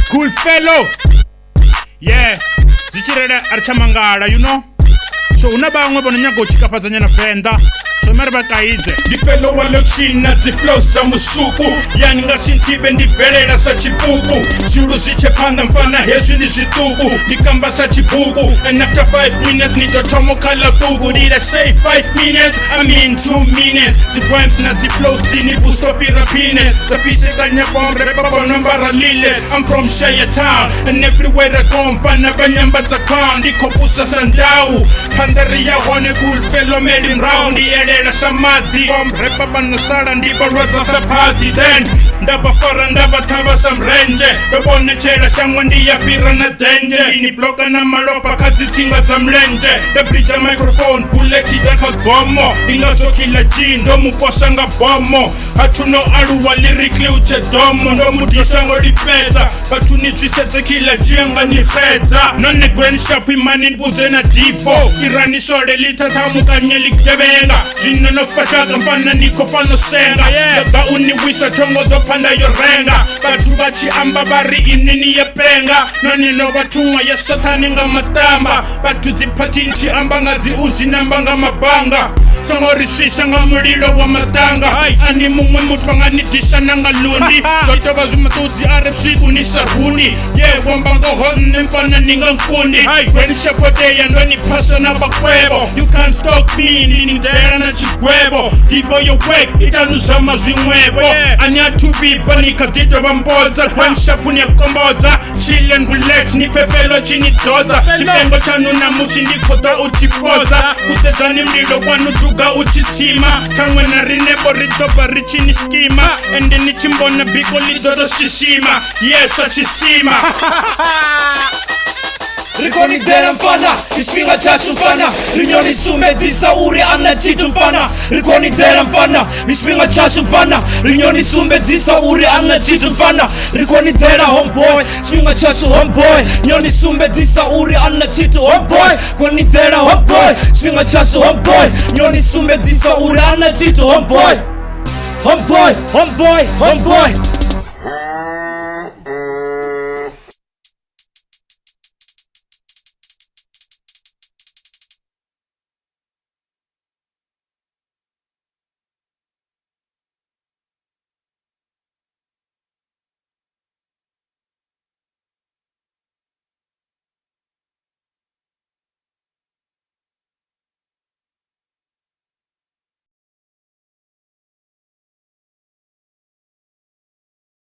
Cool fellow. Yeah, zichirele archamangala, you know. So unabangwe bonanya chikapazanya na venda. So merba kaize. Di fellow walo china, di flows za musuku. Yani nga sintibe ndi velela sa chipuku. Shuru ziche panda mfana hezi ni zituku. Di kamba sa chipuku. And after 5 minutes nito tomo kala bugu. Did I say 5 minutes? I mean 2 minutes. Di rhymes na di flows dini busto pirapine. The pise kanya bombre baba nombara lile. I'm from Shaya Town. And everywhere I go mfana banyamba takan. Di kopusa sandau. Pandaria hone cool fellow made him round. Era samadhi Repa banasara ndiba rwaza sapati Then ndaba fara ndaba taba samrenje Bebone chela shangwa ndiya pira na denje Ini bloka na malopa kazi tinga za mlenje Bebrija microphone buleti daka gomo Ingazo kila jindo muposanga bomo Hatuno aluwa lyrically uche domo Ndomu disango ripeta Patuni twisete kila jenga ni fedza None gwen shapu imani nbuze na difo Irani shore lita tamu kanyeli kdebenga Jina no fashaka mfana niko fano senga Daga uniwisha tongo do panda yorenga Batu bachi amba bari inini ya penga Nani no batunga ya satani nga matamba Batu zipati nchi amba nga ziuzi namba nga mabanga Sangori shisha nga mulilo wa matanga Ani mumwe mutwanga nitisha nanga lundi Doito bazuma tuzi RFC kunisa runi Wambanga honne mfana ninga nkundi Kweni shapote ya ndoni pasa na bakwebo You can't stop me nini dera na chigwebo Divo yo wek itanusa mazimwebo Anya tubipa nikagito bamboza Kweni shapuni ya komboza Chill and relax ni fefelo chini doza Kipengo chanu na musi nikota uchipoza Kutezani mlilo wanu tuga uchitima Kangwe na rinebo ritoba richini skima Ende ni chimbona biko lidodo shishima Yes achisima Rikoni dera mfana, ispinga chashu mfana Rinyoni sume disa uri anna chitu mfana Rikoni dera mfana, ispinga chashu mfana Rinyoni sume disa uri anna chitu mfana Rikoni dera homeboy, ispinga chashu homeboy Nyoni sume disa uri anna chitu homeboy Koni dera homeboy, ispinga chashu homeboy Nyoni sume disa uri anna chitu homeboy Homeboy, homeboy, homeboy